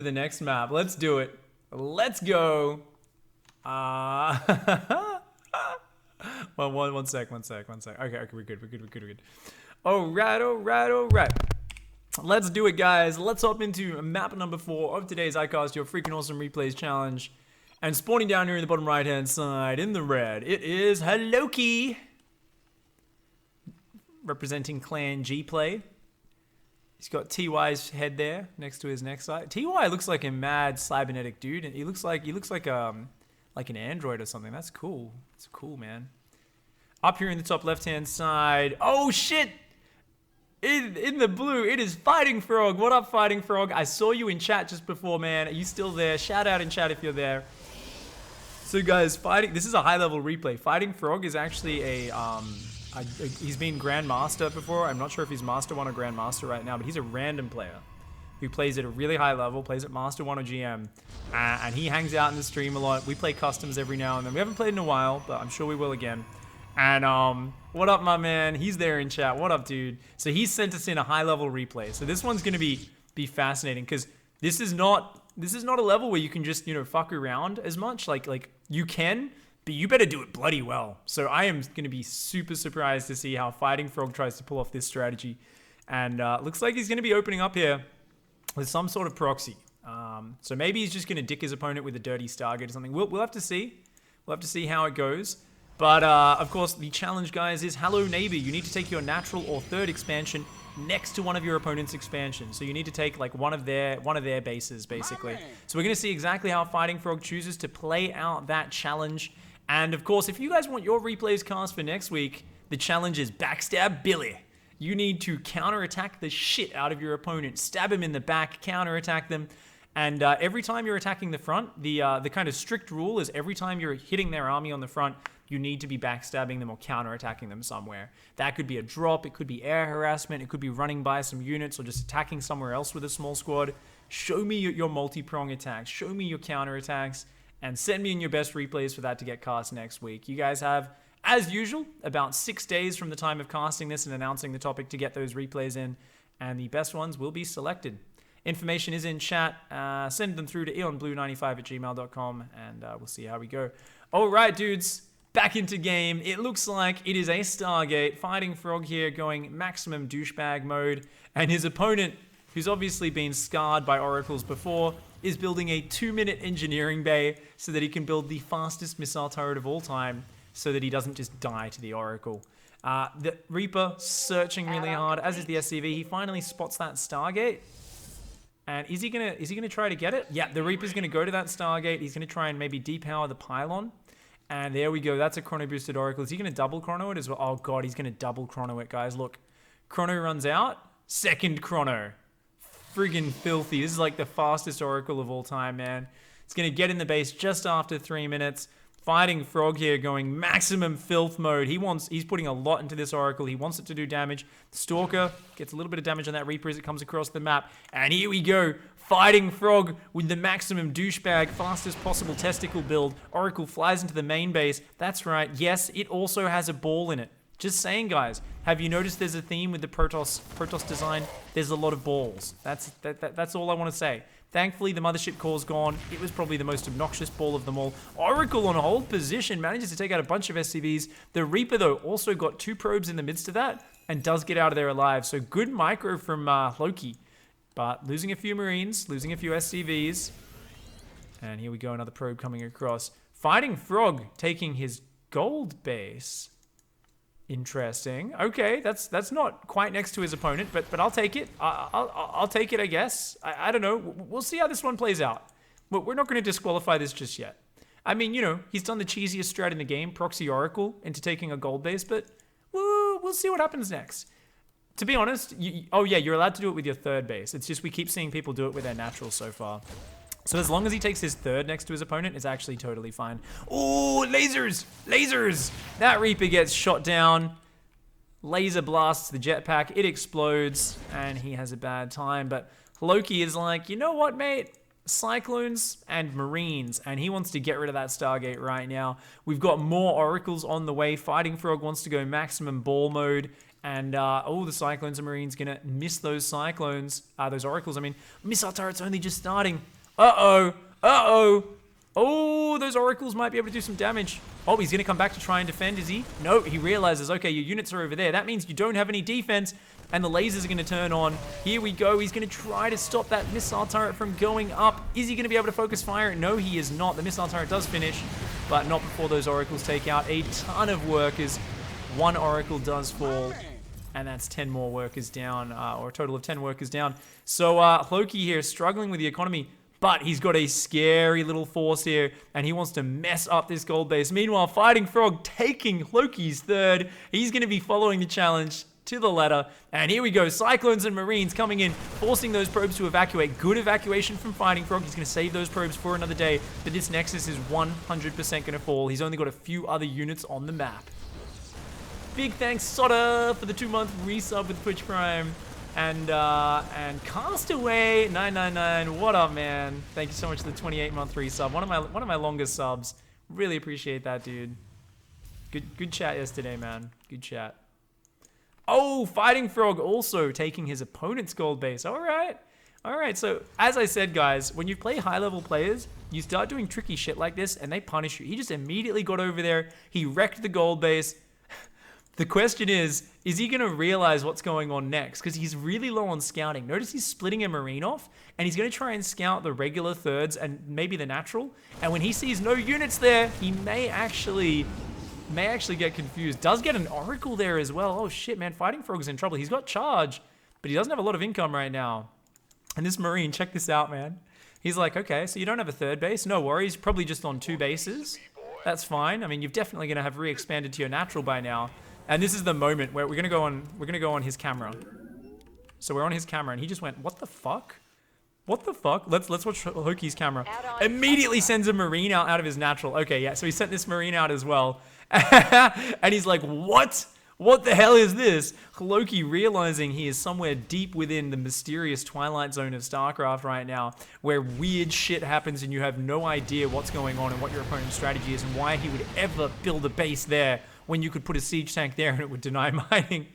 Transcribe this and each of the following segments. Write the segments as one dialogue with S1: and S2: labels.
S1: the next map. Let's do it. Let's go. Well, one sec. Okay, we're good. All right. Let's do it, guys. Let's hop into map number 4 of today's iCast, your freaking awesome replays challenge. And spawning down here in the bottom right-hand side in the red, it is Loki. Representing Clan G Play. He's got TY's head there next to his neck side. TY looks like a mad cybernetic dude, and he looks like an android or something. That's cool. It's cool, man. Up here in the top left-hand side. Oh shit! In the blue, it is Fighting Frog. What up, Fighting Frog? I saw you in chat just before, man. Are you still there? Shout out in chat if you're there. So guys, this is a high-level replay. Fighting Frog is actually he's been Grandmaster before. I'm not sure if he's Master 1 or Grandmaster right now, but he's a random player who plays at a really high level, plays at Master 1 or GM, and he hangs out in the stream a lot. We play customs every now and then. We haven't played in a while, but I'm sure we will again. And what up, my man? He's there in chat. What up, dude? So he sent us in a high-level replay. So this one's gonna be fascinating because this is not a level where you can just, fuck around as much. Like you can, but you better do it bloody well. So I am going to be super surprised to see how Fighting Frog tries to pull off this strategy. And looks like he's going to be opening up here with some sort of proxy. So maybe he's just going to dick his opponent with a dirty Stargate or something. We'll have to see. We'll have to see how it goes. But of course, the challenge, guys, is Hello Neighbor. You need to take your natural or third expansion next to one of your opponent's expansions. So you need to take like one of their bases, basically. So we're going to see exactly how Fighting Frog chooses to play out that challenge. And of course, if you guys want your replays cast for next week, the challenge is Backstab Billy. You need to counterattack the shit out of your opponent. Stab him in the back, counterattack them. And every time you're attacking the front, the kind of strict rule is every time you're hitting their army on the front, you need to be backstabbing them or counterattacking them somewhere. That could be a drop, it could be air harassment, it could be running by some units or just attacking somewhere else with a small squad. Show me your multi-prong attacks, show me your counterattacks, and send me in your best replays for that to get cast next week. You guys have, as usual, about 6 days from the time of casting this and announcing the topic to get those replays in, and the best ones will be selected. Information is in chat. Send them through to eonblue95@gmail.com, and we'll see how we go. All right, dudes. Back into game. It looks like it is a Stargate. Fighting Frog here going maximum douchebag mode. And his opponent, who's obviously been scarred by oracles before, is building a 2-minute engineering bay so that he can build the fastest missile turret of all time so that he doesn't just die to the oracle. The Reaper searching really hard, as is the SCV. He finally spots that Stargate. And is he gonna try to get it? Yeah, the Reaper's gonna go to that Stargate. He's gonna try and maybe depower the pylon. And there we go. That's a chrono boosted oracle. Is he going to double chrono it as well? Oh god, he's going to double chrono it, guys. Look, chrono runs out. Second chrono. Friggin' filthy. This is like the fastest oracle of all time, man. It's going to get in the base just after 3 minutes. Fighting Frog here going maximum filth mode. He's putting a lot into this oracle. He wants it to do damage. Stalker gets a little bit of damage on that Reaper as it comes across the map. And here we go. Fighting Frog with the maximum douchebag, fastest possible testicle build. Oracle flies into the main base. That's right. Yes, it also has a ball in it. Just saying, guys. Have you noticed there's a theme with the Protoss design? There's a lot of balls. That's all I want to say. Thankfully, the mothership core's gone. It was probably the most obnoxious ball of them all. Oracle on hold position manages to take out a bunch of SCVs. The Reaper, though, also got 2 probes in the midst of that and does get out of there alive. So good micro from Loki. But losing a few Marines, losing a few SCVs. And here we go, another probe coming across. Fighting Frog taking his gold base. Interesting. Okay, that's not quite next to his opponent, but I'll take it. I'll take it, I guess. I don't know. We'll see how this one plays out. But we're not going to disqualify this just yet. I mean, he's done the cheesiest strat in the game, proxy oracle, into taking a gold base, but we'll see what happens next. To be honest, you're allowed to do it with your third base. It's just we keep seeing people do it with their natural so far. So as long as he takes his third next to his opponent, it's actually totally fine. Oh, lasers! Lasers! That Reaper gets shot down. Laser blasts the jetpack. It explodes, and he has a bad time. But Loki is like, you know what, mate? Cyclones and Marines, and he wants to get rid of that Stargate right now. We've got more oracles on the way. Fighting Frog wants to go maximum ball mode, And, oh, the Cyclones and Marines gonna miss those Cyclones. Those Oracles, I mean. Missile turret's only just starting. Uh-oh. Uh-oh. Oh, those Oracles might be able to do some damage. Oh, he's gonna come back to try and defend, is he? No, he realizes, okay, your units are over there. That means you don't have any defense. And the lasers are going to turn on. Here we go. He's going to try to stop that missile turret from going up. Is he going to be able to focus fire? No, he is not. The missile turret does finish, but not before those Oracles take out a ton of workers. One Oracle does fall, and that's 10 more workers down, or a total of 10 workers down. So Loki here struggling with the economy, but he's got a scary little force here, and he wants to mess up this gold base. Meanwhile, Fighting Frog taking Loki's third. He's going to be following the challenge to the letter. And here we go. Cyclones and Marines coming in, forcing those probes to evacuate. Good evacuation from Fighting Frog. He's going to save those probes for another day. But this Nexus is 100% going to fall. He's only got a few other units on the map. Big thanks, Soda, for the 2-month resub with Twitch Prime. And Castaway 999. What up, man? Thank you so much for the 28-month resub. One of my longest subs. Really appreciate that, dude. Good chat yesterday, man. Good chat. Oh, Fighting Frog also taking his opponent's gold base. All right. All right. So, as I said, guys, when you play high-level players, you start doing tricky shit like this, and they punish you. He just immediately got over there. He wrecked the gold base. The question is he going to realize what's going on next? Because he's really low on scouting. Notice he's splitting a Marine off, and he's going to try and scout the regular thirds and maybe the natural. And when he sees no units there, he may actually get confused. Does get an Oracle there as well. Oh shit, man. Fighting Frog's in trouble. He's got charge, but he doesn't have a lot of income right now. And this Marine, check this out, man. He's like, okay, so you don't have a third base? No worries. Probably just on 2 bases. That's fine. I mean, you're definitely going to have re-expanded to your natural by now. And this is the moment where we're going to go on his camera. So we're on his camera, and he just went, what the fuck? What the fuck? Let's watch Hoki's camera. Immediately sends a Marine out of his natural. Okay, yeah, so he sent this Marine out as well. And he's like, what? What the hell is this? Loki realizing he is somewhere deep within the mysterious twilight zone of StarCraft right now, where weird shit happens and you have no idea what's going on and what your opponent's strategy is and why he would ever build a base there when you could put a siege tank there and it would deny mining.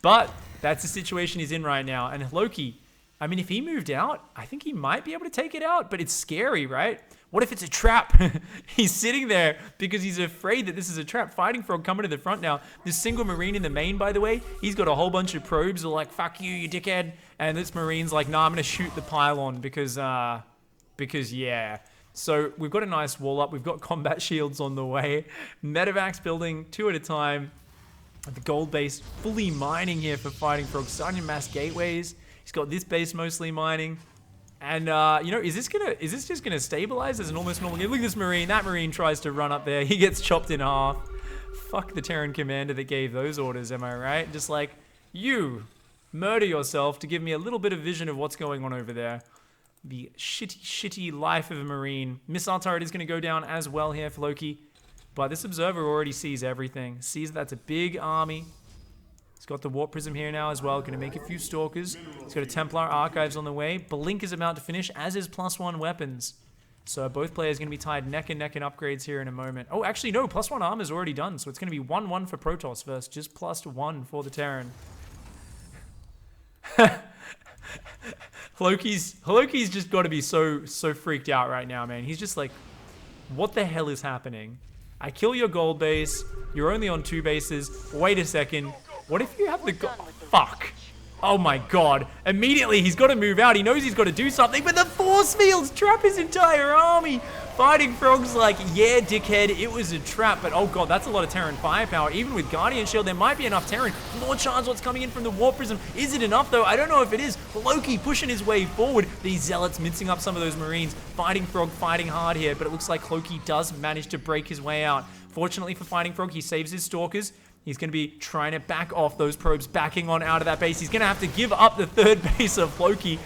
S1: But that's the situation he's in right now. And Loki, I mean, if he moved out, I think he might be able to take it out, but it's scary, right? What if it's a trap? He's sitting there because he's afraid that this is a trap. Fighting Frog coming to the front now. This single Marine in the main, by the way, he's got a whole bunch of probes who are like, fuck you, you dickhead. And this Marine's like, nah, I'm going to shoot the pylon because yeah. So we've got a nice wall up. We've got combat shields on the way. Medevacs building 2 at a time. The gold base fully mining here for Fighting Frog. Starting to mass gateways. He's got this base mostly mining. And, you know, is this just gonna stabilize as an almost normal game? Look at this Marine. That Marine tries to run up there. He gets chopped in half. Fuck the Terran commander that gave those orders, am I right? Just like, you murder yourself to give me a little bit of vision of what's going on over there. The shitty life of a Marine. Missile turret is gonna go down as well here for Loki. But this observer already sees everything. Sees that's a big army. He's got the Warp Prism here now as well. Going to make a few Stalkers. He's got a Templar Archives on the way. Blink is about to finish, as is +1 weapons. So both players going to be tied neck and neck in upgrades here in a moment. Oh, actually, no. +1 armor is already done. So it's going to be 1-1 for Protoss versus just +1 for the Terran. Loki's just got to be so freaked out right now, man. He's just like, what the hell is happening? I kill your gold base. You're only on 2 bases. Wait a second. What if you have the fuck? Oh my god. Immediately he's got to move out. He knows he's got to do something, but the force fields trap his entire army. Fighting Frog's like, yeah, dickhead, it was a trap, but oh god, that's a lot of Terran firepower. Even with Guardian Shield, there might be enough Terran. More charge what's coming in from the Warp Prism. Is it enough though? I don't know if it is. Loki pushing his way forward. These Zealots mincing up some of those Marines. Fighting Frog fighting hard here, but it looks like Loki does manage to break his way out. Fortunately for Fighting Frog, he saves his Stalkers. He's going to be trying to back off those probes, backing on out of that base. He's going to have to give up the 3rd base of Loki.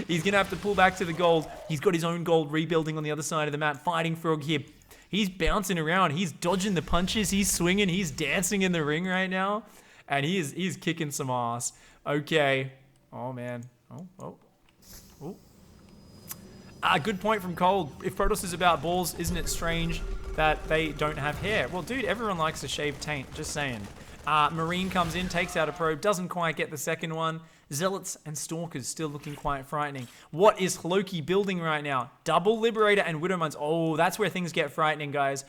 S1: He's going to have to pull back to the gold. He's got his own gold rebuilding on the other side of the map. Fighting Frog here. He's bouncing around. He's dodging the punches. He's swinging. He's dancing in the ring right now. And he's kicking some ass. Okay. Oh, man. Oh. Good point from Cole. If Protoss is about balls, isn't it strange that they don't have hair? Well, dude, everyone likes a shaved taint. Just saying. Marine comes in, takes out a probe, doesn't quite get the second one. Zealots and Stalkers still looking quite frightening. What is Loki building right now? Double Liberator and Widow Mines. Oh, that's where things get frightening, guys.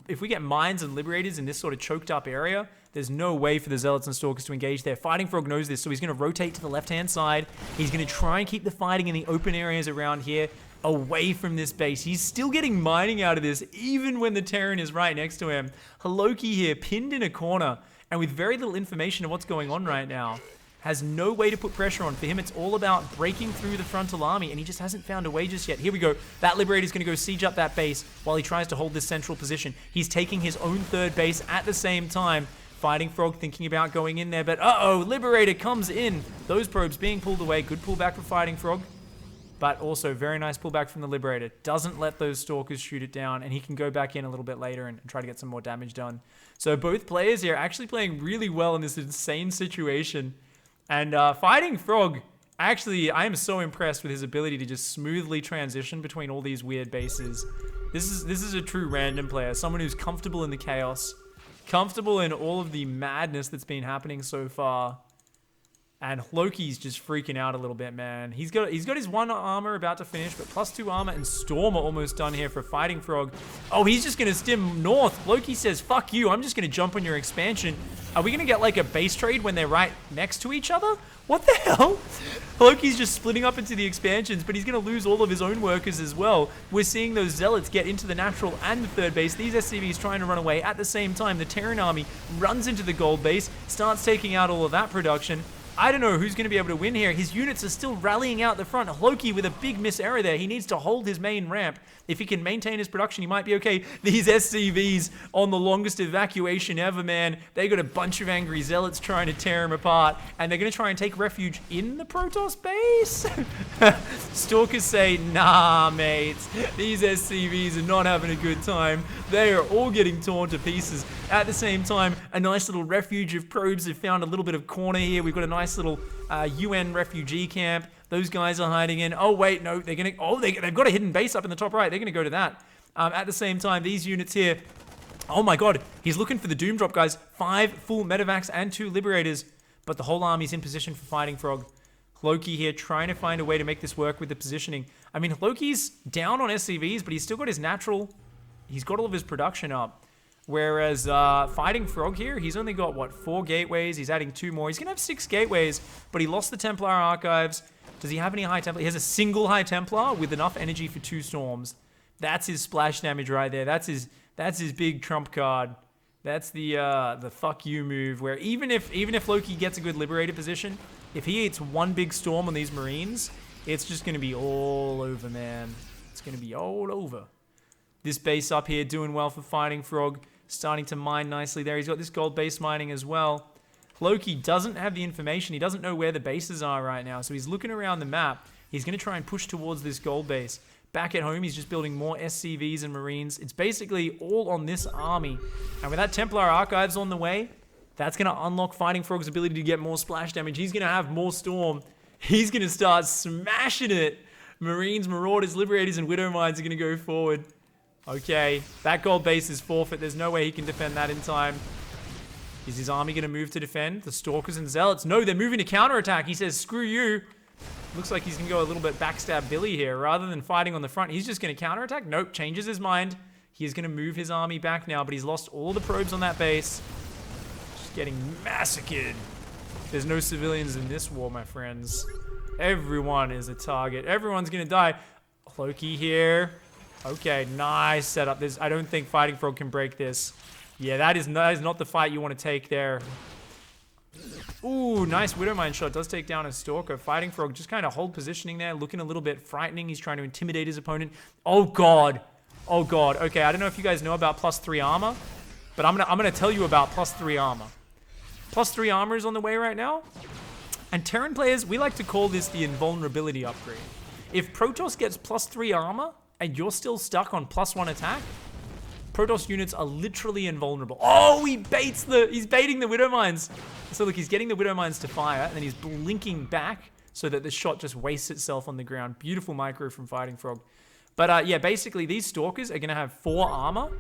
S1: If we get Mines and Liberators in this sort of choked up area, there's no way for the Zealots and Stalkers to engage there. Fighting Frog knows this, so he's going to rotate to the left-hand side. He's going to try and keep the fighting in the open areas around here, away from this base. He's still getting mining out of this, even when the Terran is right next to him. Loki here, pinned in a corner, and with very little information of what's going on right now. Has no way to put pressure on. For him, it's all about breaking through the frontal army, and he just hasn't found a way just yet. Here we go. That Liberator's going to go siege up that base while he tries to hold this central position. He's taking his own third base at the same time. Fighting Frog thinking about going in there, but uh-oh, Liberator comes in. Those probes being pulled away. Good pullback for Fighting Frog, but also very nice pullback from the Liberator. Doesn't let those Stalkers shoot it down, and he can go back in a little bit later and try to get some more damage done. So both players here actually playing really well in this insane situation. And Fighting Frog, actually, I am so impressed with his ability to just smoothly transition between all these weird bases. This is a true random player, someone who's comfortable in the chaos, comfortable in all of the madness that's been happening so far. And Loki's just freaking out a little bit, man. He's got his 1 armor about to finish, but +2 armor and Storm are almost done here for Fighting Frog. Oh, he's just gonna stim north. Loki says, fuck you, I'm just gonna jump on your expansion. Are we gonna get like a base trade when they're right next to each other? What the hell? Loki's just splitting up into the expansions, but he's gonna lose all of his own workers as well. We're seeing those Zealots get into the natural and the third base. These SCVs trying to run away at the same time. The Terran army runs into the gold base, starts taking out all of that production. I don't know who's going to be able to win here. His units are still rallying out the front. Loki with a big miss error there. He needs to hold his main ramp. If he can maintain his production, he might be okay. These SCVs on the longest evacuation ever, man. They got a bunch of angry Zealots trying to tear him apart, and they're going to try and take refuge in the Protoss base. Stalkers say, nah, mates. These SCVs are not having a good time. They are all getting torn to pieces. At the same time, a nice little refuge of probes have found a little bit of corner here. We've got a nice little UN refugee camp. Those guys are hiding in. Oh, wait, no, they're going to... Oh, they've got a hidden base up in the top right. They're going to go to that. At the same time, these units here... Oh, my God. He's looking for the Doom Drop, guys. 5 full Medivacs and 2 Liberators. But the whole army's in position for Fighting Frog. Loki here trying to find a way to make this work with the positioning. I mean, Loki's down on SCVs, but he's still got his natural... He's got all of his production up. Whereas Fighting Frog here, he's only got, what, 4 gateways. He's adding 2 more. He's going to have 6 gateways, but he lost the Templar Archives. Does he have any High Templar? He has a single High Templar with enough energy for 2 storms. That's his splash damage right there. That's his big trump card. That's the fuck you move, where even if Loki gets a good Liberator position, if he eats 1 big storm on these Marines, it's just going to be all over, man. It's going to be all over. This base up here doing well for Fighting Frog. Starting to mine nicely there. He's got this gold base mining as well. Loki doesn't have the information. He doesn't know where the bases are right now. So he's looking around the map. He's going to try and push towards this gold base. Back at home, he's just building more SCVs and Marines. It's basically all on this army. And with that Templar Archives on the way, that's going to unlock Fighting Frog's ability to get more splash damage. He's going to have more Storm. He's going to start smashing it. Marines, Marauders, Liberators, and Widow Mines are going to go forward. Okay, that gold base is forfeit. There's no way he can defend that in time. Is his army going to move to defend? The Stalkers and Zealots. No, they're moving to counterattack. He says, screw you. Looks like he's going to go a little bit Backstab Billy here. Rather than fighting on the front, he's just going to counterattack. Nope, changes his mind. He is going to move his army back now, but he's lost all the probes on that base. Just getting massacred. There's no civilians in this war, my friends. Everyone is a target. Everyone's going to die. Loki here. Okay, nice setup. I don't think Fighting Frog can break this. Yeah, that is not the fight you want to take there. Ooh, nice Widowmine shot. Does take down a Stalker. Fighting Frog just kind of hold positioning there, looking a little bit frightening. He's trying to intimidate his opponent. Oh, God. Oh, God. Okay, I don't know if you guys know about +3 armor, but I'm gonna tell you about +3 armor. +3 armor is on the way right now. And Terran players, we like to call this the invulnerability upgrade. If Protoss gets +3 armor, and you're still stuck on +1 attack, Protoss units are literally invulnerable. Oh, he's baiting the Widow Mines. So look, he's getting the Widow Mines to fire, and then he's blinking back so that the shot just wastes itself on the ground. Beautiful micro from Fighting Frog. But yeah, basically these Stalkers are going to have 4 armor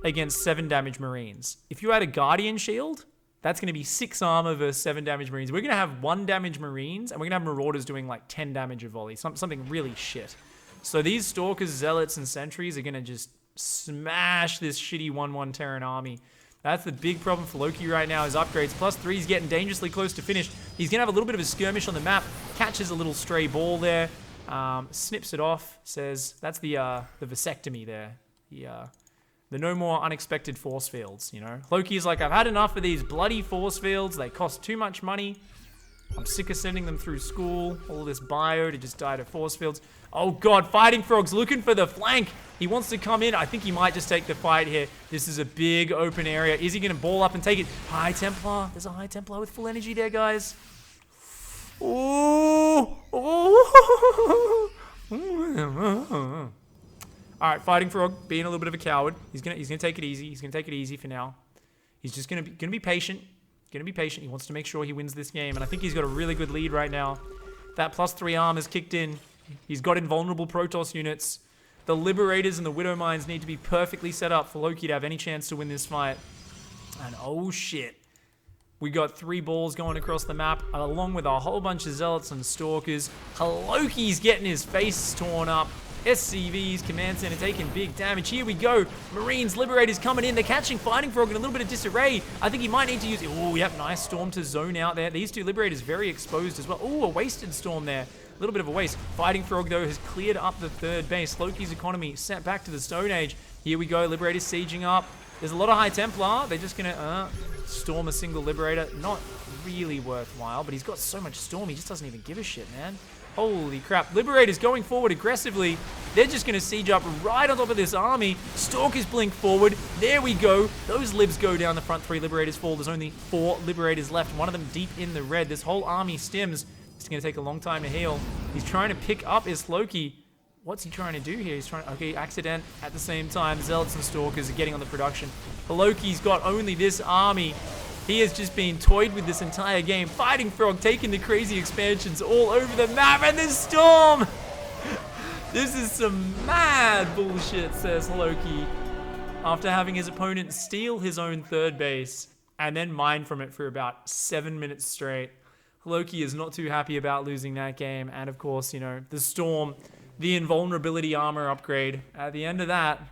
S1: against 7 damage Marines. If you had a Guardian Shield, That's going to be 6 armor versus 7 damage Marines. We're going to have 1 damage Marines, and we're going to have Marauders doing like 10 damage a volley. Something really shit. So these Stalkers, Zealots, and Sentries are going to just smash this shitty 1-1 Terran army. That's the big problem for Loki right now. His upgrades. +3, he's getting dangerously close to finish. He's going to have a little bit of a skirmish on the map. Catches a little stray ball there. Snips it off. Says, that's the vasectomy there. The no more unexpected force fields, you know. Loki's like, I've had enough of these bloody force fields. They cost too much money. I'm sick of sending them through school. All this bio to just die to force fields. Oh god, Fighting Frog's looking for the flank. He wants to come in. I think he might just take the fight here. This is a big open area. Is he going to ball up and take it? High Templar. There's a High Templar with full energy there, guys. Ooh. Ooh. All right, Fighting Frog being a little bit of a coward. He's gonna take it easy. He's gonna take it easy for now. He's just gonna be patient. Gonna be patient. He wants to make sure he wins this game, and I think he's got a really good lead right now. That +3 arm has kicked in. He's got invulnerable Protoss units. The Liberators and the Widow Mines need to be perfectly set up for Loki to have any chance to win this fight. And oh shit, we got 3 balls going across the map, along with a whole bunch of Zealots and Stalkers. Loki's getting his face torn up. SCVs, Command Center taking big damage. Here we go. Marines, Liberators coming in. They're catching Fighting Frog in a little bit of disarray. I think he might need to use... Oh, yep, nice Storm to zone out there. These 2 Liberators very exposed as well. Oh, a wasted Storm there. A little bit of a waste. Fighting Frog, though, has cleared up the 3rd base. Loki's economy sent back to the Stone Age. Here we go. Liberators sieging up. There's a lot of High Templar. They're just going to storm a single Liberator. Not really worthwhile, but he's got so much Storm, he just doesn't even give a shit, man. Holy crap. Liberators going forward aggressively. They're just going to siege up right on top of this army. Stalkers blink forward. There we go. Those Libs go down. The front 3 Liberators fall. There's only 4 Liberators left. One of them deep in the red. This whole army stims. It's going to take a long time to heal. He's trying to pick up his Loki. What's he trying to do here? He's trying... Okay, accident at the same time. Zealots and Stalkers are getting on the production. Loki's got only this army. He has just been toyed with this entire game. Fighting Frog taking the crazy expansions all over the map. And this Storm! This is some mad bullshit, says Loki. After having his opponent steal his own 3rd base and then mine from it for about 7 minutes straight. Loki is not too happy about losing that game. And of course, you know, the Storm, the invulnerability armor upgrade. At the end of that,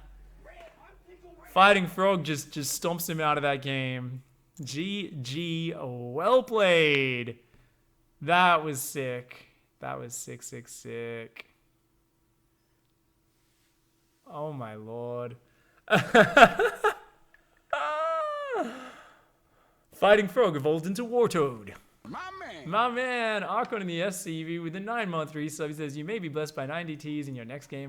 S1: Fighting Frog just stomps him out of that game. GG, well played. That was sick. That was sick. Oh my lord. Fighting Frog evolved into Wartoad. My man, Archon in the SCV with the 9-month resub. He says, you may be blessed by 90 Ts in your next game.